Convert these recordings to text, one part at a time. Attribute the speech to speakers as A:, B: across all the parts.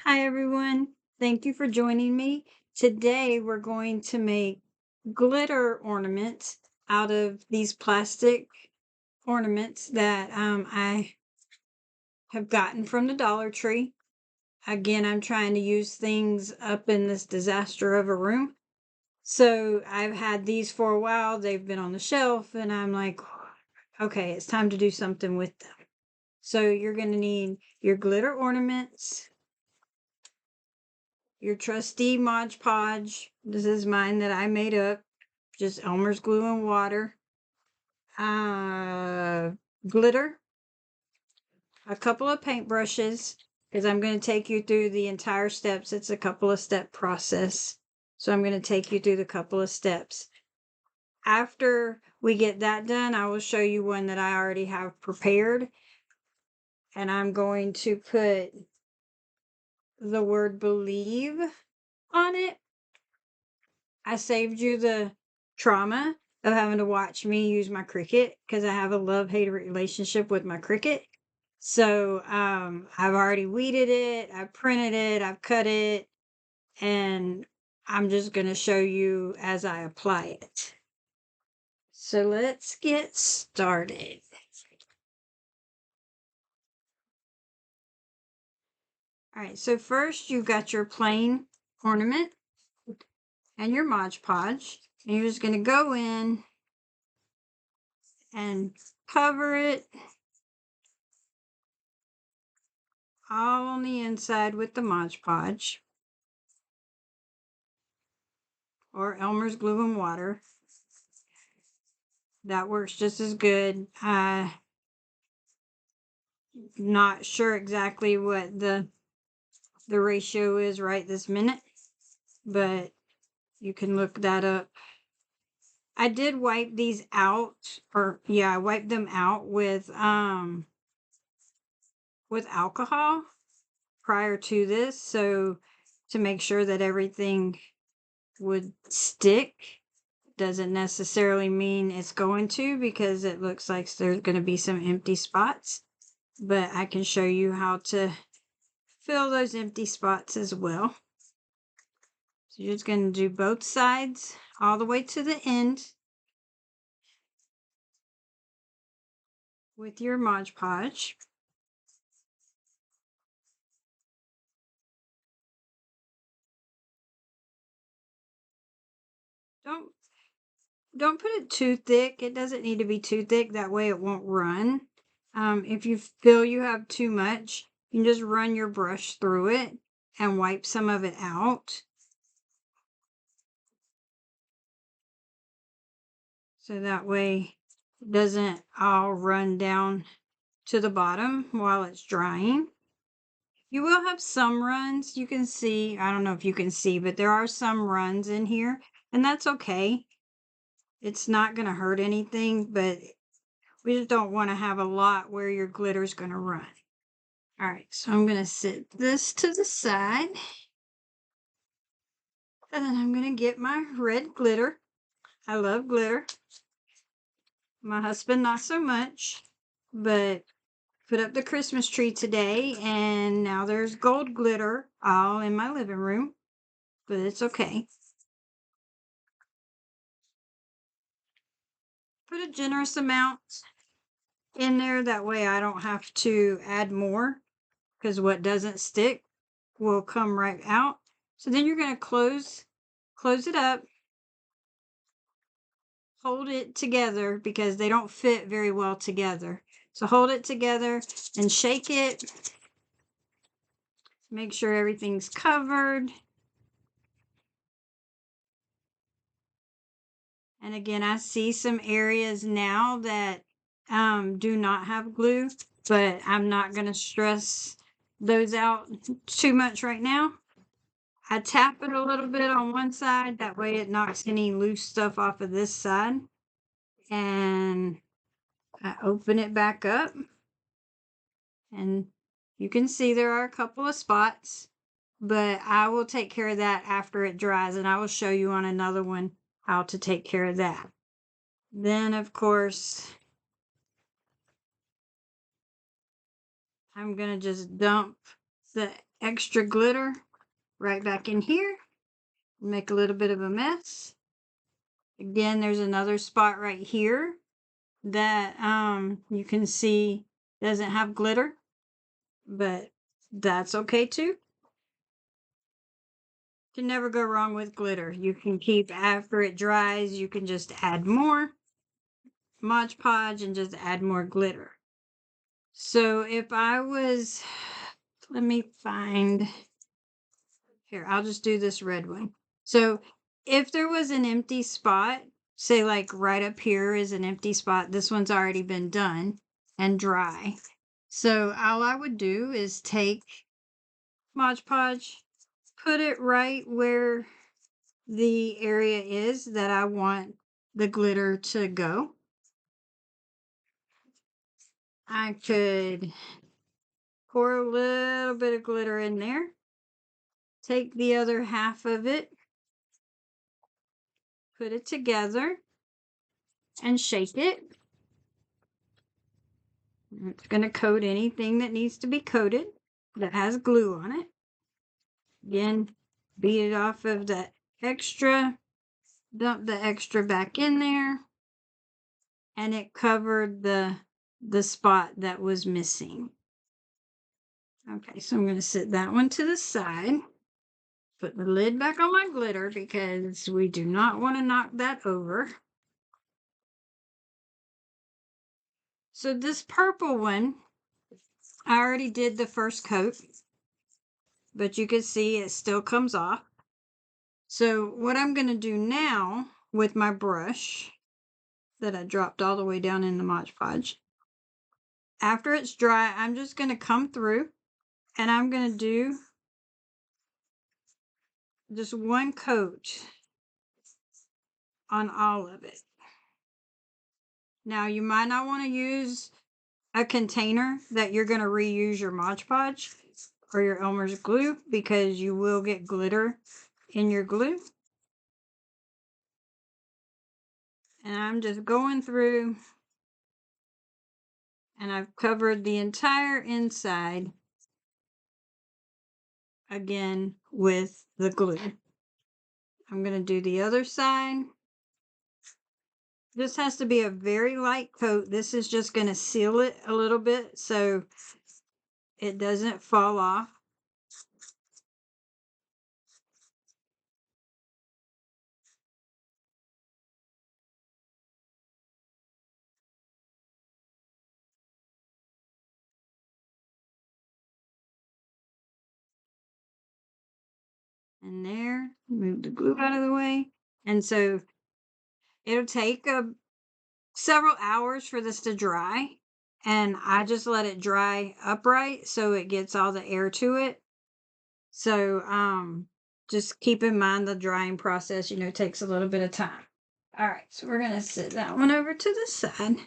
A: Hi, everyone. Thank you for joining me. Today, we're going to make glitter ornaments out of these plastic ornaments that I have gotten from the Dollar Tree. Again, I'm trying to use things up in this disaster of a room. So I've had these for a while. They've been on the shelf, and I'm like, okay, it's time to do something with them. So you're going to need your glitter ornaments, your trusty Mod Podge. This is mine that I made up. Just Elmer's glue and water. Uh, Glitter. A couple of paintbrushes. Because I'm going to take you through the entire steps. It's a couple of step process. So I'm going to take you through the couple of steps. After we get that done, I will show you one that I already have prepared. And I'm going to put the word believe on it. I saved you the trauma of having to watch me use my Cricut because I have a love-hate relationship with my Cricut. So I've already weeded it, I've printed it, I've cut it, and I'm just going to show you as I apply it. So let's get started. All right, so first you've got your plain ornament and your Mod Podge. And you're just going to go in and cover it all on the inside with the Mod Podge or Elmer's glue and water. That works just as good. Not sure exactly what the ratio is right this minute, but you can look that up. I did wipe these out, or yeah, I wiped them out with alcohol prior to this, so to make sure that everything would stick. Doesn't necessarily mean it's going to, because it looks like there's going to be some empty spots, but I can show you how to fill those empty spots as well. So you're just going to do both sides all the way to the end with your Mod Podge. Don't don't put it too thick. It doesn't need to be too thick. That way it won't run. If you feel you have too much, you can just run your brush through it and wipe some of it out. So that way it doesn't all run down to the bottom while it's drying. You will have some runs. You can see, I don't know if you can see, but there are some runs in here, and that's okay. It's not going to hurt anything, but we just don't want to have a lot where your glitter's going to run. All right, so I'm going to set this to the side. And then I'm going to get my red glitter. I love glitter. My husband, not so much, but put up the Christmas tree today, and now there's gold glitter all in my living room, but it's okay. Put a generous amount in there. That way I don't have to add more, because what doesn't stick will come right out. So then you're going to close it up, hold it together because they don't fit very well together. So hold it together and shake it. Make sure everything's covered. And again, I see some areas now that do not have glue, but I'm not going to stress those out too much right now. I tap it a little bit on one side. That way it knocks any loose stuff off of this side. And I open it back up. And you can see there are a couple of spots, but I will take care of that after it dries. And I will show you on another one how to take care of that. Then, of course, I'm going to just dump the extra glitter right back in here. Make a little bit of a mess. Again, there's another spot right here that you can see doesn't have glitter, but that's okay too. Can never go wrong with glitter. You can keep after it dries, you can just add more Mod Podge and just add more glitter. So if I was, let me find, here, I'll just do this red one. So if there was an empty spot, say like right up here is an empty spot, this one's already been done and dry. So all I would do is take Mod Podge, put it right where the area is that I want the glitter to go. I could pour a little bit of glitter in there, take the other half of it, put it together, and shake it. It's going to coat anything that needs to be coated that has glue on it. Again, beat it off of the extra, dump the extra back in there, and it covered the spot that was missing. Okay, so I'm going to set that one to the side. Put the lid back on my glitter because we do not want to knock that over. So this purple one, I already did the first coat, but you can see it still comes off. So what I'm going to do now with my brush that I dropped all the way down in the Mod Podge, after it's dry, I'm just going to come through and I'm going to do just one coat on all of it. Now you might not want to use a container that you're going to reuse your Mod Podge or your Elmer's glue because you will get glitter in your glue. And I'm just going through and I've covered the entire inside again with the glue. I'm going to do the other side. This has to be a very light coat. This is just going to seal it a little bit so it doesn't fall off. And there, move the glue out of the way. And so it'll take several hours for this to dry. And I just let it dry upright so it gets all the air to it. So just keep in mind the drying process, takes a little bit of time. All right, so we're going to set that one over to the side.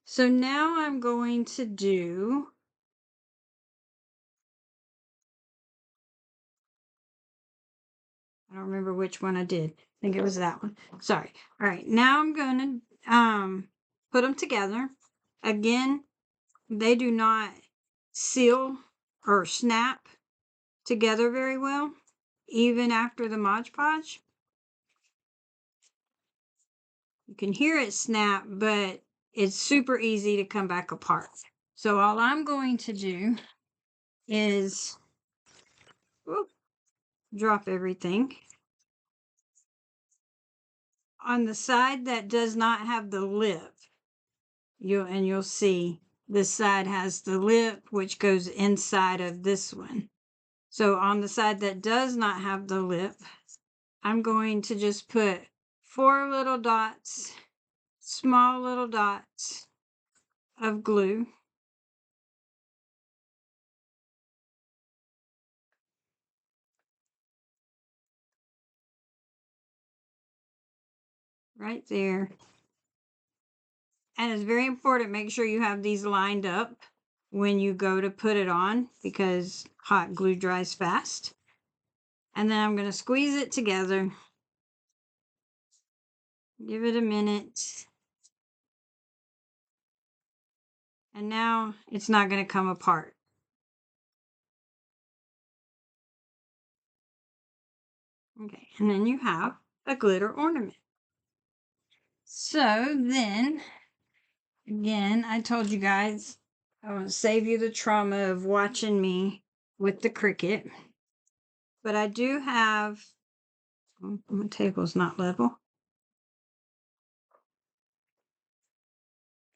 A: So now I'm going to do I don't remember which one I did. I think it was that one. Sorry. All right, now I'm going to put them together. Again, they do not seal or snap together very well, even after the Mod Podge. You can hear it snap, but it's super easy to come back apart. So all I'm going to do is drop everything. On the side that does not have the lip, you'll see this side has the lip, which goes inside of this one. So on the side that does not have the lip, I'm going to just put 4 little dots, small little dots of glue. Right there. And it's very important, make sure you have these lined up when you go to put it on because hot glue dries fast. And then I'm going to squeeze it together. Give it a minute. And now it's not going to come apart. Okay, and then you have a glitter ornament. So then, again, I told you guys I want to save you the trauma of watching me with the Cricut. But I do have, my table's not level.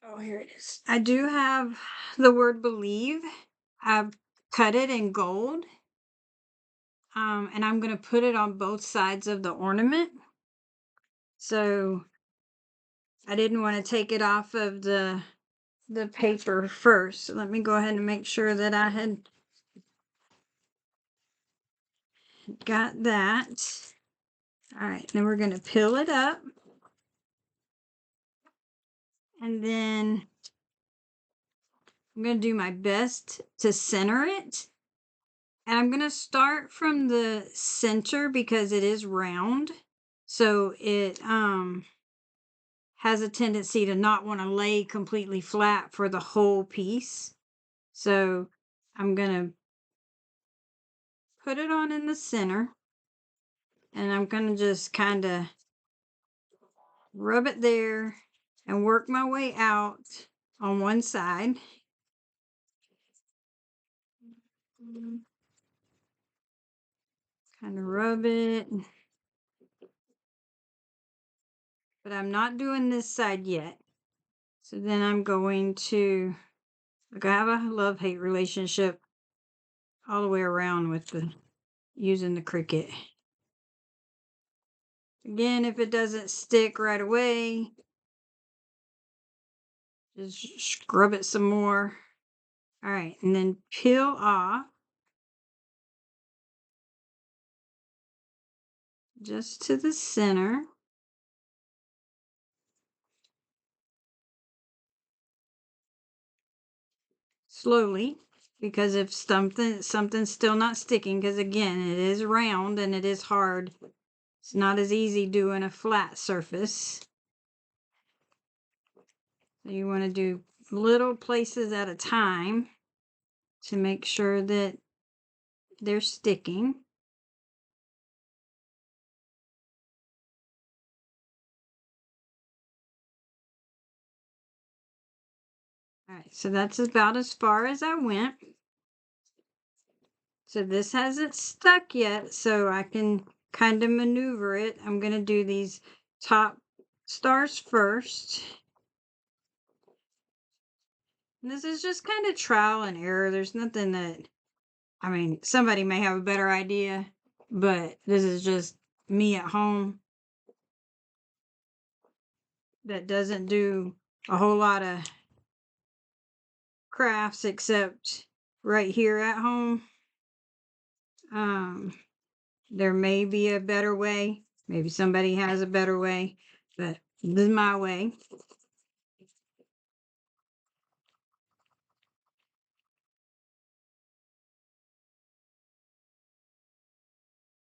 A: Oh, here it is. I do have the word believe. I've cut it in gold. And I'm going to put it on both sides of the ornament. So I didn't want to take it off of the paper first. So let me go ahead and make sure that I had got that. All right, then we're going to peel it up. And then I'm going to do my best to center it. And I'm going to start from the center because it is round. So it has a tendency to not want to lay completely flat for the whole piece. So I'm going to put it on in the center. And I'm going to just kind of rub it there and work my way out on one side. Kind of rub it. But I'm not doing this side yet. So then I'm going to, like, I have a love-hate relationship all the way around with using the Cricut. Again, if it doesn't stick right away, just scrub it some more. All right, and then peel off just to the center. Slowly, because if something's still not sticking, because again, it is round and it is hard. It's not as easy doing a flat surface. So you want to do little places at a time to make sure that they're sticking. All right, so that's about as far as I went. So this hasn't stuck yet, so I can kind of maneuver it. I'm going to do these top stars first. And this is just kind of trial and error. There's nothing that, I mean, somebody may have a better idea, but this is just me at home that doesn't do a whole lot of crafts except right here at home. There may be a better way. Maybe somebody has a better way, but this is my way.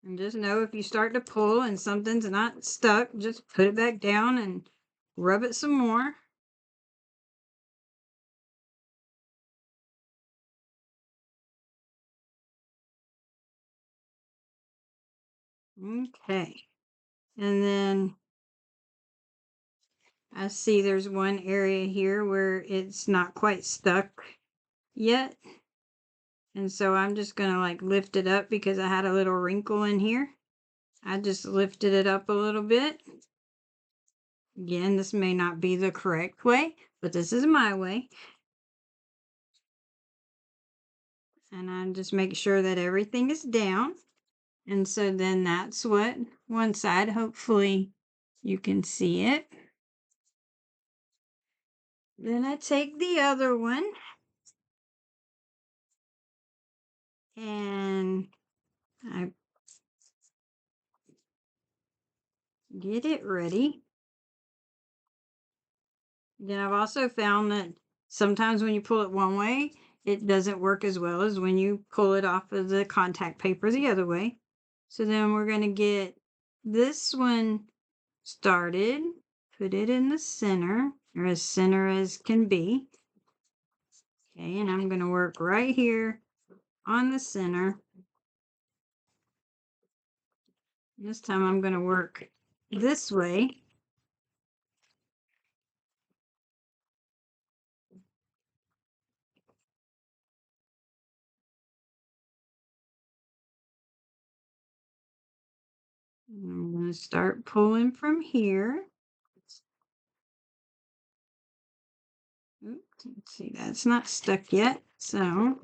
A: And just know if you start to pull and something's not stuck, just put it back down and rub it some more. Okay. And then I see there's one area here where it's not quite stuck yet. And so I'm just going to like lift it up because I had a little wrinkle in here. I just lifted it up a little bit. Again, this may not be the correct way, but this is my way. And I just make sure that everything is down. And so then that's what one side, hopefully you can see it. Then I take the other one and I get it ready. Then I've also found that sometimes when you pull it one way, it doesn't work as well as when you pull it off of the contact paper the other way. So then we're going to get this one started, put it in the center, or as center as can be. Okay, and I'm going to work right here on the center. This time I'm going to work this way. I'm going to start pulling from here. Oops, let's see, that's not stuck yet. So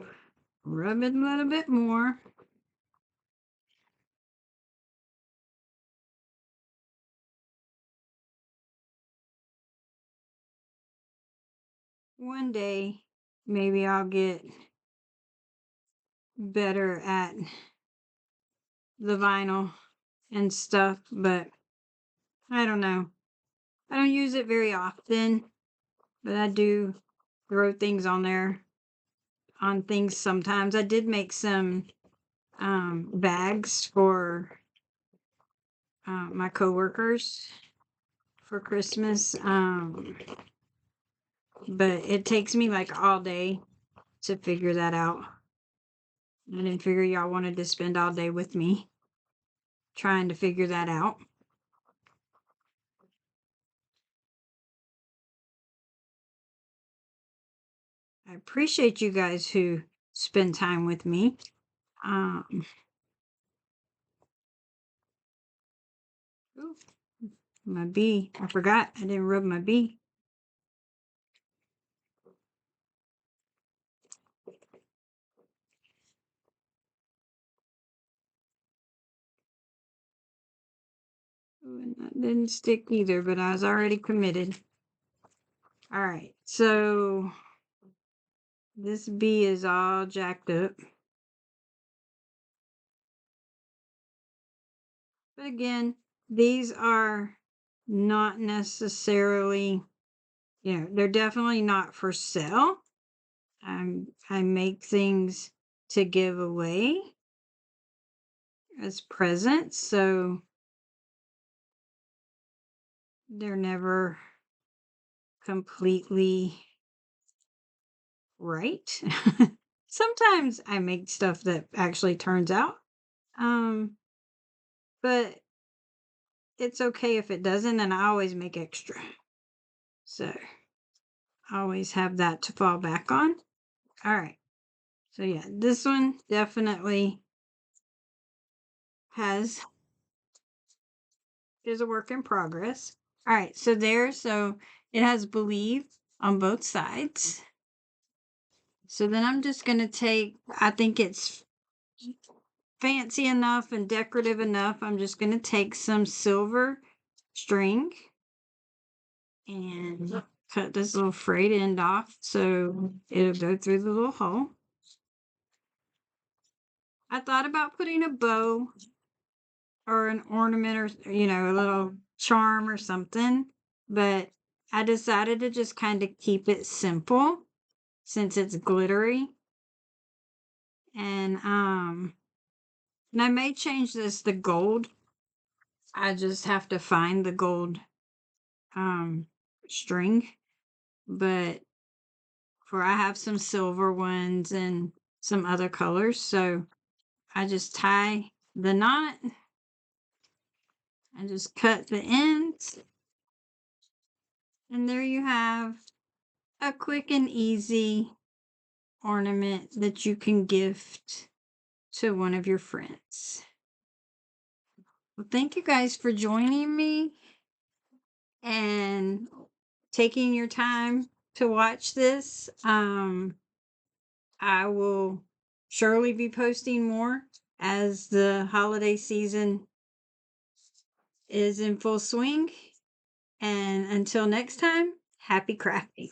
A: rub it a little bit more. One day, maybe I'll get better at the vinyl and stuff, but I don't know. I don't use it very often, but I do throw things on there on things sometimes. I did make some bags for my coworkers for Christmas, but it takes me like all day to figure that out. I didn't figure y'all wanted to spend all day with me trying to figure that out. I appreciate you guys who spend time with me. Ooh, my bee. I forgot. I didn't rub my bee. Ooh, and that didn't stick either, but I was already committed. All right, so this bee is all jacked up. But again, these are not necessarily, they're definitely not for sale. I make things to give away as presents, so they're never completely right. Sometimes I make stuff that actually turns out, but it's okay if it doesn't, and I always make extra. So I always have that to fall back on. All right. So yeah, this one definitely is a work in progress. All right, so it has believe on both sides. So then I'm just going to take, I think it's fancy enough and decorative enough. I'm just going to take some silver string and cut this little frayed end off so it'll go through the little hole. I thought about putting a bow or an ornament or, a little charm or something, but I decided to just kind of keep it simple since it's glittery. And I may change this to gold. I just have to find the gold string, but I have some silver ones and some other colors, so I just tie the knot and just cut the ends, and there you have a quick and easy ornament that you can gift to one of your friends. Well, thank you guys for joining me and taking your time to watch this. I will surely be posting more as the holiday season is in full swing. And until next time, happy crafting.